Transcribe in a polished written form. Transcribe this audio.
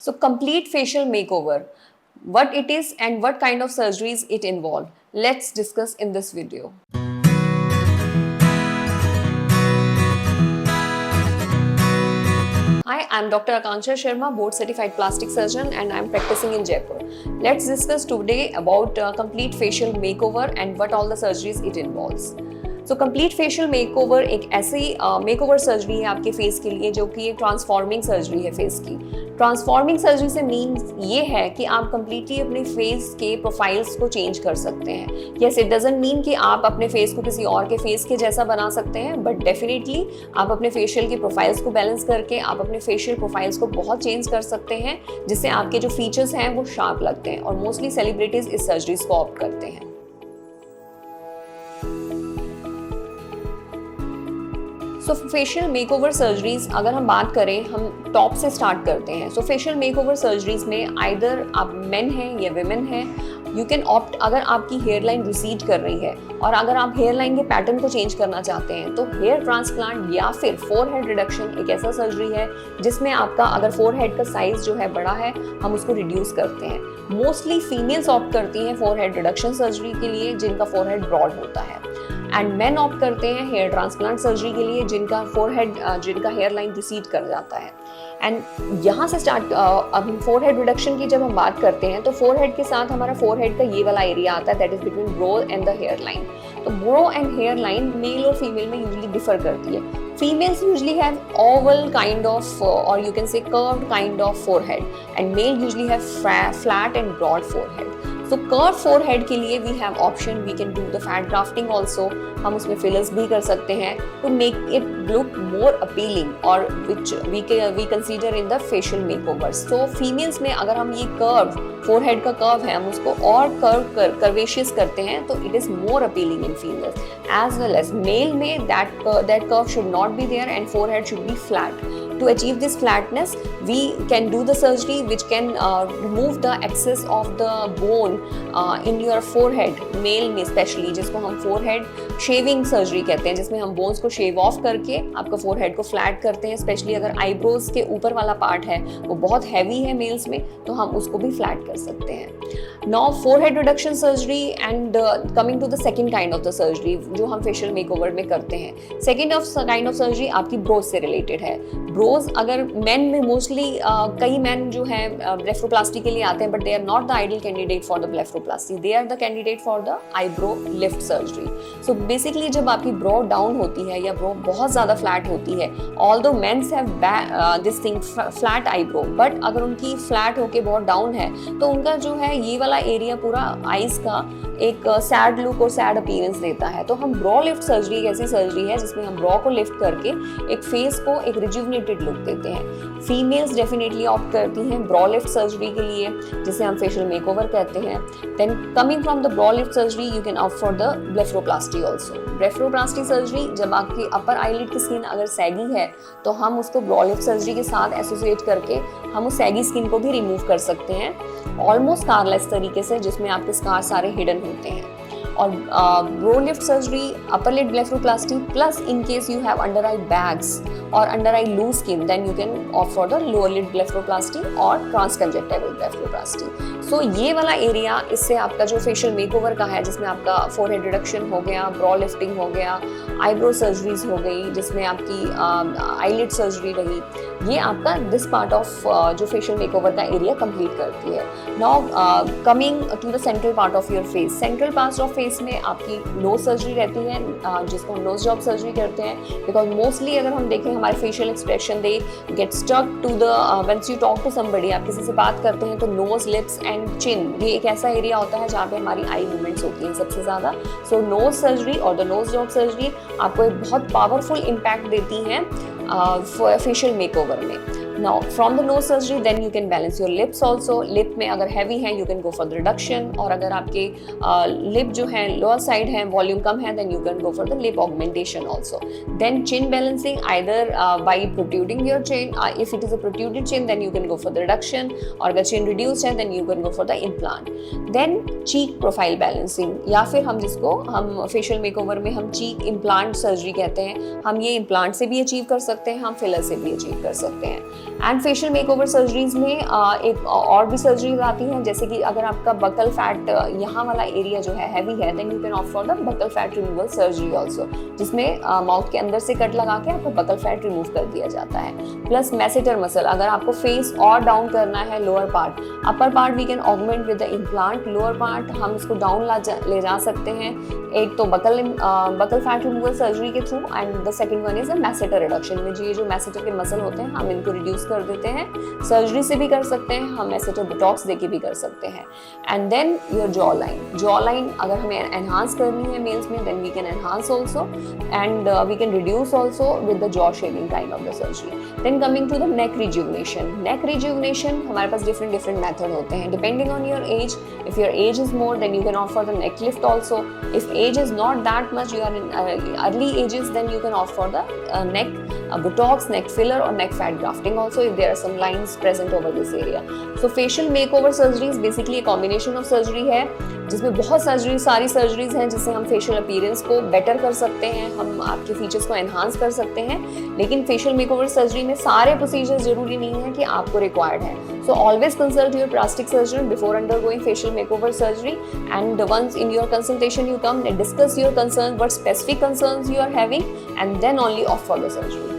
So complete facial makeover, what it is and what kind of surgeries it involve. Let's discuss in this video. Hi, I'm Dr. Akanksha Sharma, board certified plastic surgeon, and I'm practicing in Jaipur. Let's discuss today about complete facial makeover and what all the surgeries it involves. So complete facial makeover एक ऐसी makeover surgery है आपके face के लिए जो कि एक transforming surgery है फेस की। ट्रांसफॉर्मिंग सर्जरी से मीन्स ये है कि आप कंप्लीटली अपने फेस के प्रोफाइल्स को चेंज कर सकते हैं। यस, इट डजंट मीन कि आप अपने फेस को किसी और के फेस के जैसा बना सकते हैं, बट डेफिनेटली आप अपने फेशियल के प्रोफाइल्स को बैलेंस करके आप अपने फेशियल प्रोफाइल्स को बहुत चेंज कर सकते हैं, जिससे आपके जो फीचर्स हैं वो शार्प लगते हैं। और मोस्टली सेलिब्रिटीज इस सर्जरीज को ऑप्ट करते हैं। सो फेशियल मेकओवर सर्जरीज अगर हम बात करें, हम टॉप से स्टार्ट करते हैं। सो फेशियल मेकओवर सर्जरीज में आइदर आप मेन हैं या विमेन हैं, यू कैन ऑप्ट। अगर आपकी हेयर लाइन रिसीड कर रही है और अगर आप हेयर लाइन के पैटर्न को चेंज करना चाहते हैं तो हेयर ट्रांसप्लांट या फिर फोरहेड रिडक्शन एक ऐसा सर्जरी है जिसमें आपका अगर फोरहेड का साइज जो है बड़ा है, हम उसको रिड्यूस करते हैं। मोस्टली फीमेल्स ऑप्ट करती हैं फोरहेड रिडक्शन सर्जरी के लिए जिनका फोरहेड ब्रॉड होता है, एंड मेन ऑप्ट करते हैं हेयर ट्रांसप्लांट सर्जरी के लिए जिनका जिनका हेयर लाइन रिसीड कर जाता है। एंड यहाँ से स्टार्ट अब हम फोरहेड रिडक्शन की जब हम बात करते हैं तो फोरहेड के साथ हमारा फोरहेड का ये वाला एरिया आता है, that is between brow and the hair line. तो brow and hair line male और फीमेल में यूजुअली डिफर करती है। Females usually have oval kind of or you can say curved kind of forehead, and male usually have flat and broad forehead. So curved forehead के लिए we have option, we can do the fat grafting also. हम उसमें fillers भी कर सकते हैं to make it look more appealing और which we consider in the facial makeover. So females में अगर हम ये curve forehead का curve है हम उसको और curvaceous करते हैं तो it is more appealing in females. As well as male में that curve should not be there and forehead should be flat. To achieve this flatness, we can do the surgery which can remove the excess of the bone in your forehead, male में especially, जिसको हम forehead shaving surgery कहते हैं, जिसमें हम bones को shave off करके आपका forehead को flat करते हैं। Especially अगर eyebrows के ऊपर वाला part है वो बहुत heavy है males में तो हम उसको भी flat कर सकते हैं। Now forehead reduction surgery and coming to the second kind of the surgery जो हम facial makeover में करते हैं। Second kind of surgery आपकी brows से related है। brows अगर men में mostly कई men जो हैं blepharoplasty के लिए आते हैं, but they are not the ideal candidate for the blepharoplasty, they are the candidate for the eyebrow lift surgery. So basically जब आपकी brow down होती है या brow बहुत ज़्यादा flat होती है, although men have this thing flat eyebrow, but अगर उनकी flat होके बहुत down है तो उनका जो है ये वाला एरिया पूरा आईज का एक सैड लुक और सैड अपीयरेंस देता है। तो हम ब्रो लिफ्ट सर्जरी एक ऐसी सर्जरी है जिसमें हम ब्रो को लिफ्ट करके एक फेस को एक रिजुवनेटेड लुक देते हैं। फीमेल्स डेफिनेटली ऑप्ट करती हैं ब्रो लिफ्ट सर्जरी के लिए, जिसे हम फेशियल मेकओवर कहते हैं। Then coming from the brow lift surgery you can opt for the blepharoplasty also. Blepharoplasty surgery जब आपकी अपर आईलिड की स्किन अगर सैगी है तो हम उसको ब्रो लिफ्ट सर्जरी के साथ एसोसिएट करके हम उस सैगी स्किन को भी रिमूव कर सकते हैं ऑलमोस्ट स्कारलेस तरीके से, जिसमें आपके स्कार सारे हिडन होते हैं। और brow lift surgery, upper lid blepharoplasty plus in case you have under eye bags और under eye loose skin, then you can opt for the lower lid blepharoplasty और ट्रांसकंजक्टिवल ब्लेफरोप्लास्टी। सो ये वाला एरिया, इससे आपका जो फेशियल मेकओवर का है जिसमें आपका फोरहेड रिडक्शन हो गया, ब्रो लिफ्टिंग हो गया, आईब्रो सर्जरीज हो गई जिसमें आपकी आईलिड सर्जरी रही, ये आपका दिस पार्ट ऑफ जो फेशियल मेकओवर का एरिया कंप्लीट करती है। Now coming to the central part of your face. Central part of face में आपकी नोज सर्जरी रहती है जिसको हम नोज जॉब सर्जरी करते हैं, बिकॉज मोस्टली अगर हम देखें हमारे facial expression they get stuck to the when you talk to somebody, आप किसी से बात करते हैं तो नोज, लिप्स एंड चिन, ये एक ऐसा एरिया होता है जहाँ पे हमारी आई मूवमेंट्स होती हैं सबसे ज़्यादा। सो नोज सर्जरी और द नोज जॉब सर्जरी आपको एक बहुत पावरफुल इम्पैक्ट देती हैं फेशियल मेकओवर में। Now from the nose surgery then you can balance your lips also. Lip में अगर heavy है you can go for the reduction, और अगर आपके lip जो है lower side है, volume कम है, then you can go for the lip augmentation also. Then chin balancing either by protruding your chin. If it is a protruded chin then you can go for the reduction, और अगर chin reduced है then you can go for the implant. Then cheek profile balancing, या फिर हम जिसको हम facial makeover में हम cheek implant surgery कहते हैं, हम ये implant से भी achieve कर सकते हैं, हम filler से भी achieve कर सकते हैं। एंड फेशियल मेकओवर सर्जरीज में एक और भी सर्जरीज आती हैं, जैसे कि अगर आपका बकल फैट यहाँ वाला एरिया जो है हैवी है, then you can opt for the buccal fat removal surgery also, जिसमें माउथ के अंदर से कट लगा के आपका बकल फैट रिमूव कर दिया जाता है। प्लस मैसेटर मसल, अगर आपको फेस और डाउन करना है lower part, upper part we can augment with the implant, lower part हम इसको डाउन ले जा सकते हैं, एक तो बकल फैट रिमूवल सर्जरी के through, and the second one is a masseter reduction, में ये जो मैसेटर के मसल होते हैं हम इनको रिड्यूस कर देते हैं, सर्जरी से भी कर सकते हैं, हम मैसेटर बोटॉक्स देके भी कर सकते हैं। And then your jaw line अगर हमें एनहांस करनी है मेल्स में, then we can enhance also, and we can reduce also with the jaw shaving kind of the surgery. Then coming to the neck rejuvenation, हमारे पास different method होते हैं depending on your age. If your age is more, then you can opt for the neck lift also. If age is not that much, you are in early ages, then you can opt for the neck botox, neck filler or neck fat grafting also if there are some lines present over this area. So facial makeover surgery is basically a combination of surgery है, जिसमें बहुत सारी surgeries हैं जिससे हम facial appearance को better कर सकते हैं, हम आपके फीचर्स को एनहांस कर सकते हैं। लेकिन फेशियल मेकओवर सर्जरी में सारे प्रोसीजर्स जरूरी नहीं है कि आपको रिक्वायर्ड है। So always consult your plastic surgeon before undergoing facial makeover surgery, and once in your consultation you come and discuss your concerns, what specific concerns you are having, and then only opt for the surgery.